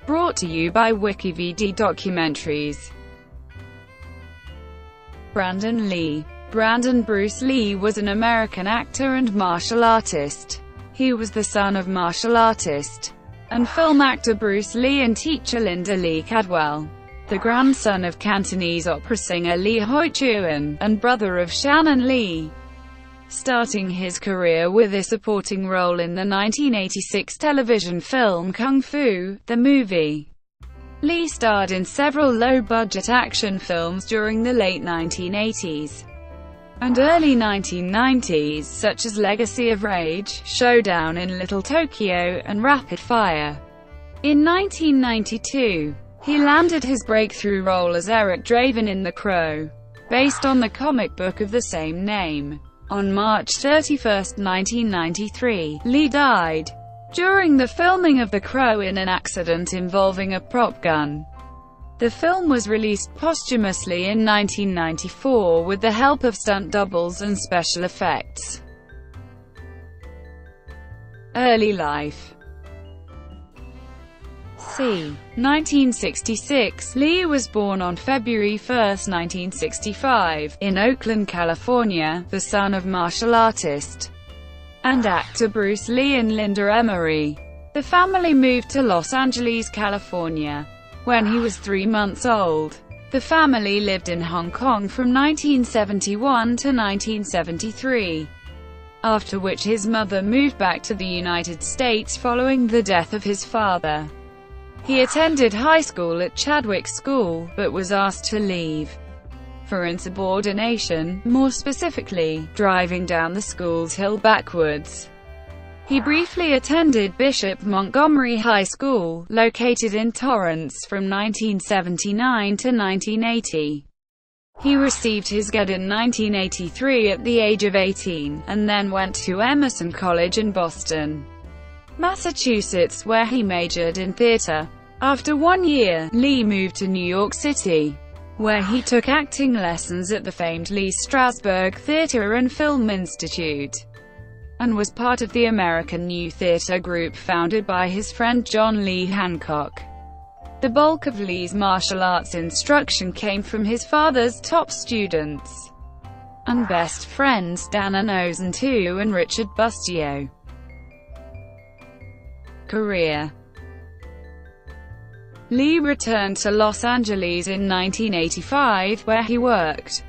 Brought to you by WikiVidi Documentaries. Brandon Lee. Brandon Bruce Lee was an American actor and martial artist. He was the son of martial artist and film actor Bruce Lee and teacher Linda Lee Cadwell, the grandson of Cantonese opera singer Lee Hoi-chuen, and brother of Shannon Lee. Starting his career with a supporting role in the 1986 television film Kung Fu, the movie, Lee starred in several low-budget action films during the late 1980s and early 1990s, such as Legacy of Rage, Showdown in Little Tokyo, and Rapid Fire. In 1992, he landed his breakthrough role as Eric Draven in The Crow, based on the comic book of the same name. On March 31, 1993, Lee died during the filming of The Crow in an accident involving a prop gun. The film was released posthumously in 1994 with the help of stunt doubles and special effects. Early life. C. 1966, Lee was born on February 1, 1965, in Oakland, California, the son of martial artist and actor Bruce Lee and Linda Emery. The family moved to Los Angeles, California, when he was 3 months old. The family lived in Hong Kong from 1971 to 1973, after which his mother moved back to the United States following the death of his father. He attended high school at Chadwick School, but was asked to leave for insubordination, more specifically, driving down the school's hill backwards. He briefly attended Bishop Montgomery High School, located in Torrance, from 1979 to 1980. He received his GED in 1983 at the age of 18, and then went to Emerson College in Boston, Massachusetts, where he majored in theater. After 1 year, Lee moved to New York City, where he took acting lessons at the famed Lee Strasberg Theater and Film Institute, and was part of the American New Theater group founded by his friend John Lee Hancock. The bulk of Lee's martial arts instruction came from his father's top students and best friends, Dan Inozentu and Richard Bustio. Career. Lee returned to Los Angeles in 1985, where he worked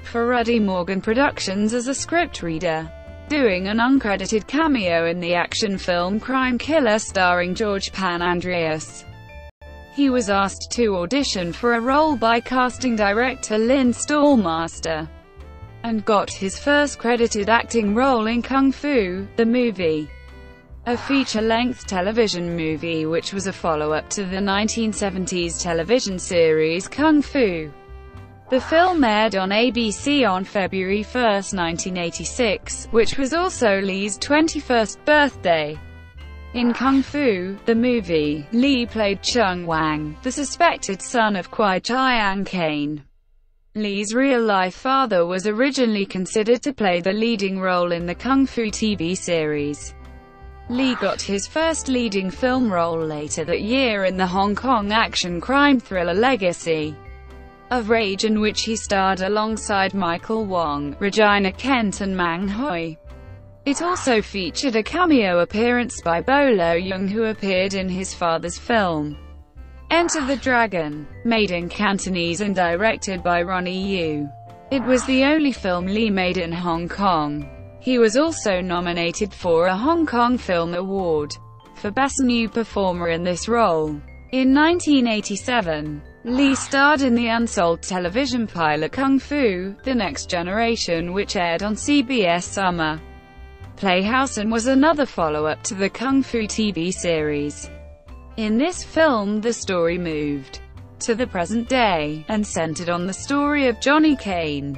for Ruddy Morgan Productions as a scriptreader, doing an uncredited cameo in the action film Crime Killer starring George Pan Andreas. He was asked to audition for a role by casting director Lynn Stallmaster, and got his first credited acting role in Kung Fu, the movie, a feature-length television movie which was a follow-up to the 1970s television series Kung Fu. The film aired on ABC on February 1, 1986, which was also Lee's 21st birthday. In Kung Fu, the movie, Lee played Chung Wang, the suspected son of Kwai Chiang Caine. Lee's real-life father was originally considered to play the leading role in the Kung Fu TV series. Lee got his first leading film role later that year in the Hong Kong action crime thriller Legacy of Rage, in which he starred alongside Michael Wong, Regina Kent and Mang Hoi. It also featured a cameo appearance by Bolo Yeung, who appeared in his father's film Enter the Dragon, made in Cantonese and directed by Ronnie Yu. It was the only film Lee made in Hong Kong. He was also nominated for a Hong Kong Film Award for Best New Performer in this role. In 1987, Lee starred in the unsold television pilot Kung Fu: The Next Generation, which aired on CBS Summer Playhouse and was another follow-up to the Kung Fu TV series. In this film, the story moved to the present day, and centered on the story of Johnny Caine,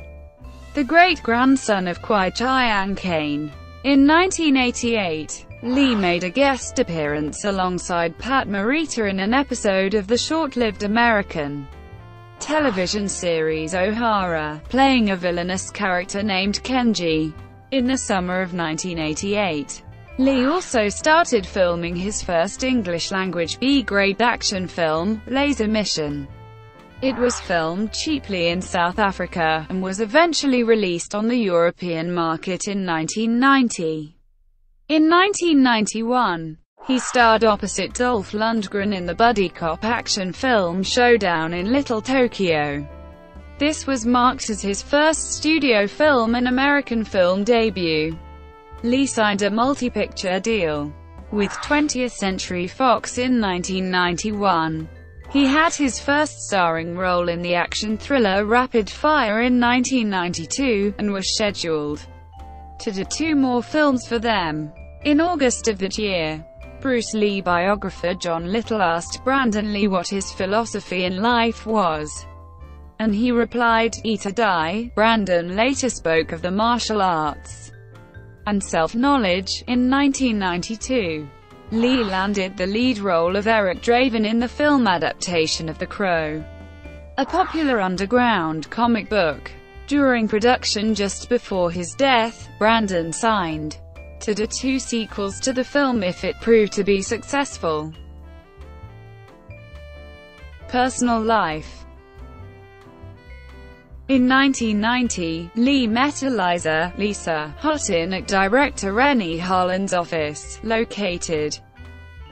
the great-grandson of Kwai Chiang Caine. In 1988, Lee made a guest appearance alongside Pat Morita in an episode of the short-lived American television series O'Hara, playing a villainous character named Kenji. In the summer of 1988, Lee also started filming his first English-language B-grade action film, Laser Mission. It was filmed cheaply in South Africa, and was eventually released on the European market in 1990. In 1991, he starred opposite Dolph Lundgren in the buddy cop action film Showdown in Little Tokyo. This was marked as his first studio film and American film debut. Lee signed a multi-picture deal with 20th Century Fox in 1991. He had his first starring role in the action thriller Rapid Fire in 1992, and was scheduled to do 2 more films for them. In August of that year, Bruce Lee biographer John Little asked Brandon Lee what his philosophy in life was, and he replied, "Eat or die." Brandon later spoke of the martial arts and self-knowledge. In 1992, Lee landed the lead role of Eric Draven in the film adaptation of The Crow, a popular underground comic book. During production just before his death, Brandon signed to do 2 sequels to the film if it proved to be successful. Personal life. In 1990, Lee met Lisa Hutton at director Rennie Harlin's office, located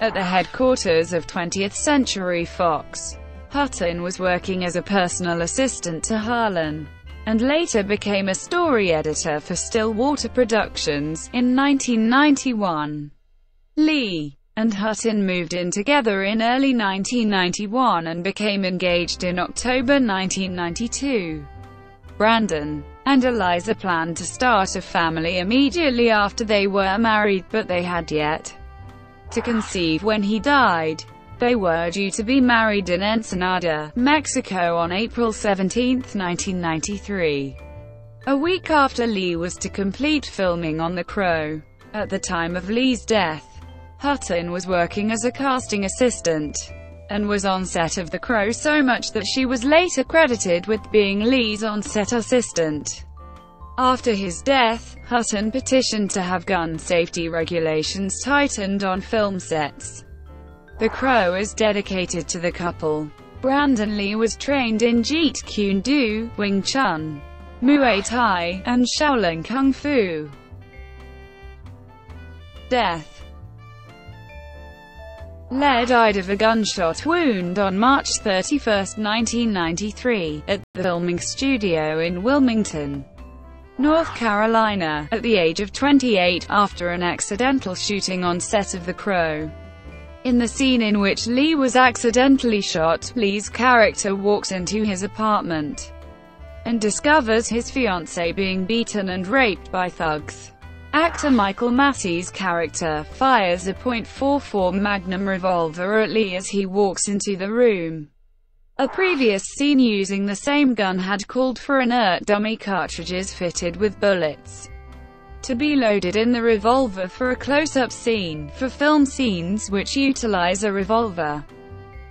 at the headquarters of 20th Century Fox. Hutton was working as a personal assistant to Harlan, and later became a story editor for Stillwater Productions. In 1991, Lee and Hutton moved in together in early 1991 and became engaged in October 1992. Brandon and Eliza planned to start a family immediately after they were married, but they had yet to conceive when he died. They were due to be married in Ensenada, Mexico on April 17, 1993, a week after Lee was to complete filming on The Crow. At the time of Lee's death, Hutton was working as a casting assistant and was on set of The Crow so much that she was later credited with being Lee's on-set assistant. After his death, Hutton petitioned to have gun safety regulations tightened on film sets. The Crow is dedicated to the couple. Brandon Lee was trained in Jeet Kune Do, Wing Chun, Muay Thai, and Shaolin Kung Fu. Death. Lee died of a gunshot wound on March 31, 1993, at the filming studio in Wilmington, North Carolina, at the age of 28, after an accidental shooting on set of The Crow. In the scene in which Lee was accidentally shot, Lee's character walks into his apartment and discovers his fiancée being beaten and raped by thugs. Actor Michael Massey's character fires a .44 Magnum revolver at Lee as he walks into the room. A previous scene using the same gun had called for inert dummy cartridges fitted with bullets to be loaded in the revolver for a close-up scene. For film scenes which utilize a revolver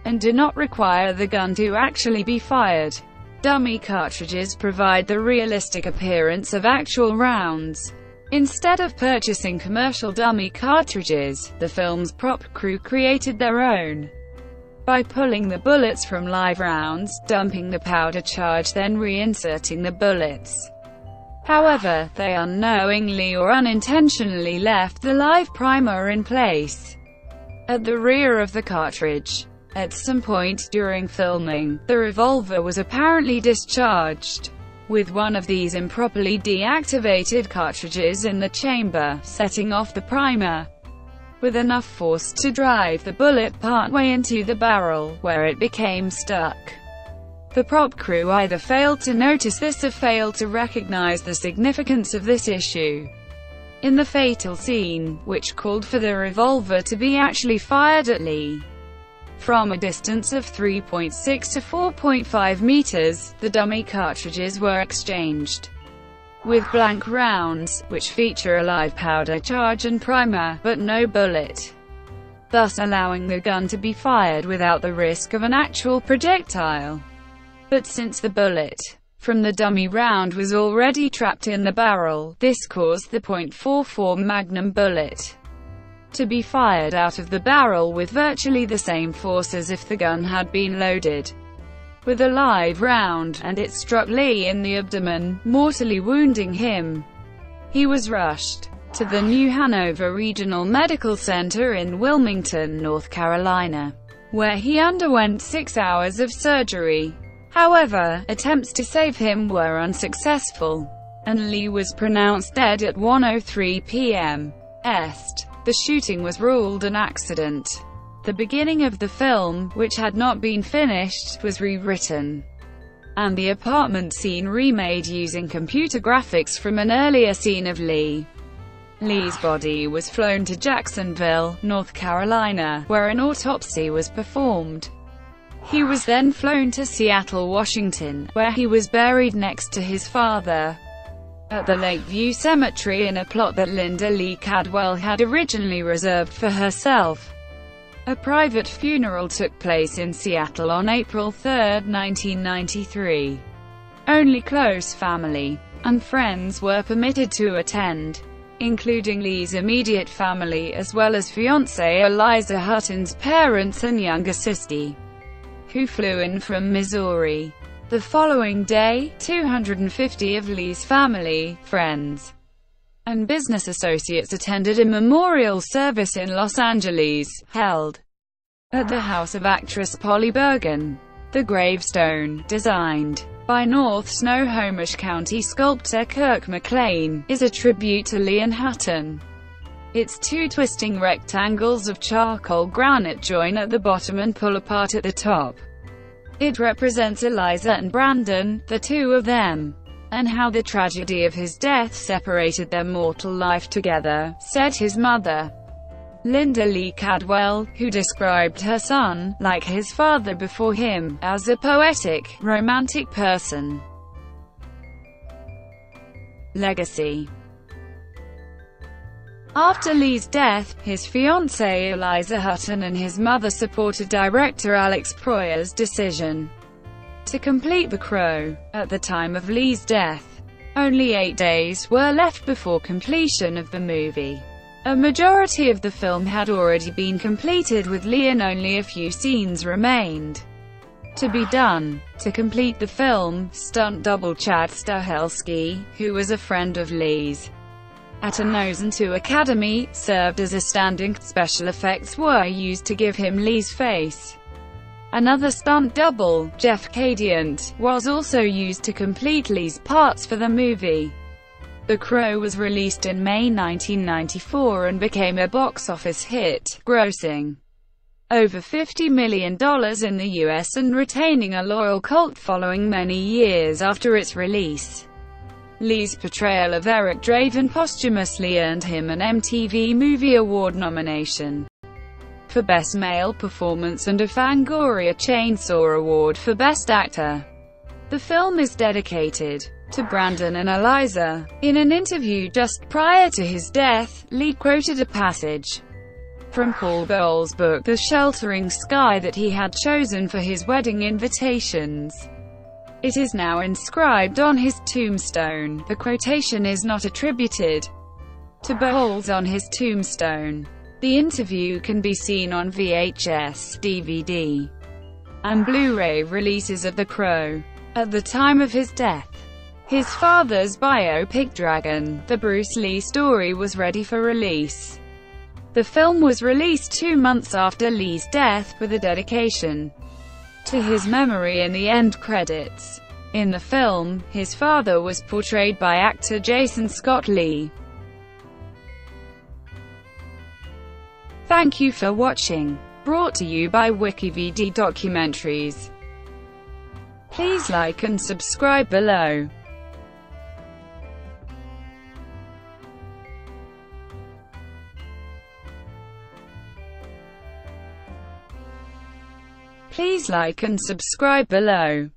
and do not require the gun to actually be fired, dummy cartridges provide the realistic appearance of actual rounds. Instead of purchasing commercial dummy cartridges, the film's prop crew created their own by pulling the bullets from live rounds, dumping the powder charge, then reinserting the bullets. However, they unknowingly or unintentionally left the live primer in place at the rear of the cartridge. At some point during filming, the revolver was apparently discharged with one of these improperly deactivated cartridges in the chamber, setting off the primer with enough force to drive the bullet partway into the barrel, where it became stuck. The prop crew either failed to notice this or failed to recognize the significance of this issue. In the fatal scene, which called for the revolver to be actually fired at Lee from a distance of 3.6 to 4.5 meters, the dummy cartridges were exchanged with blank rounds, which feature a live powder charge and primer, but no bullet, thus allowing the gun to be fired without the risk of an actual projectile. But since the bullet from the dummy round was already trapped in the barrel, this caused the .44 Magnum bullet to be fired out of the barrel with virtually the same force as if the gun had been loaded with a live round, and it struck Lee in the abdomen, mortally wounding him. He was rushed to the New Hanover Regional Medical Center in Wilmington, North Carolina, where he underwent 6 hours of surgery. However, attempts to save him were unsuccessful, and Lee was pronounced dead at 1:03 p.m. Est. The shooting was ruled an accident. The beginning of the film, which had not been finished, was rewritten, and the apartment scene remade using computer graphics from an earlier scene of Lee. Lee's body was flown to Jacksonville, North Carolina, where an autopsy was performed. He was then flown to Seattle, Washington, where he was buried next to his father at the Lakeview Cemetery in a plot that Linda Lee Cadwell had originally reserved for herself. A private funeral took place in Seattle on April 3, 1993. Only close family and friends were permitted to attend, including Lee's immediate family as well as fiancée Eliza Hutton's parents and younger sister, who flew in from Missouri. The following day, 250 of Lee's family, friends, and business associates attended a memorial service in Los Angeles, held at the house of actress Polly Bergen. The gravestone, designed by North Snohomish County sculptor Kirk McLean, is a tribute to Lee and Hutton. Its two twisting rectangles of charcoal granite join at the bottom and pull apart at the top. It represents Eliza and Brandon, the two of them, and how the tragedy of his death separated their mortal life together, said his mother, Linda Lee Cadwell, who described her son, like his father before him, as a poetic, romantic person. Legacy. After Lee's death, his fiancée Eliza Hutton and his mother supported director Alex Proyer's decision to complete The Crow. At the time of Lee's death, only 8 days were left before completion of the movie. A majority of the film had already been completed with Lee and only a few scenes remained to be done. To complete the film, stunt double Chad Stahelski, who was a friend of Lee's at a Nose and 2 Academy, served as a stand-in. Special effects were used to give him Lee's face. Another stunt double, Jeff Cadiant, was also used to complete Lee's parts for the movie. The Crow was released in May 1994 and became a box office hit, grossing over $50 million in the US and retaining a loyal cult following many years after its release. Lee's portrayal of Eric Draven posthumously earned him an MTV Movie Award nomination for Best Male Performance and a Fangoria Chainsaw Award for Best Actor. The film is dedicated to Brandon and Eliza. In an interview just prior to his death, Lee quoted a passage from Paul Bowles' book The Sheltering Sky that he had chosen for his wedding invitations. It is now inscribed on his tombstone. The quotation is not attributed to Bowles on his tombstone. The interview can be seen on VHS, DVD, and Blu-ray releases of The Crow. At the time of his death, his father's biopic Dragon, the Bruce Lee story, was ready for release. The film was released 2 months after Lee's death, with a dedication to his memory in the end credits. In the film, his father was portrayed by actor Jason Scott Lee. Thank you for watching. Brought to you by WikiVidi Documentaries. Please like and subscribe below. Please like and subscribe below.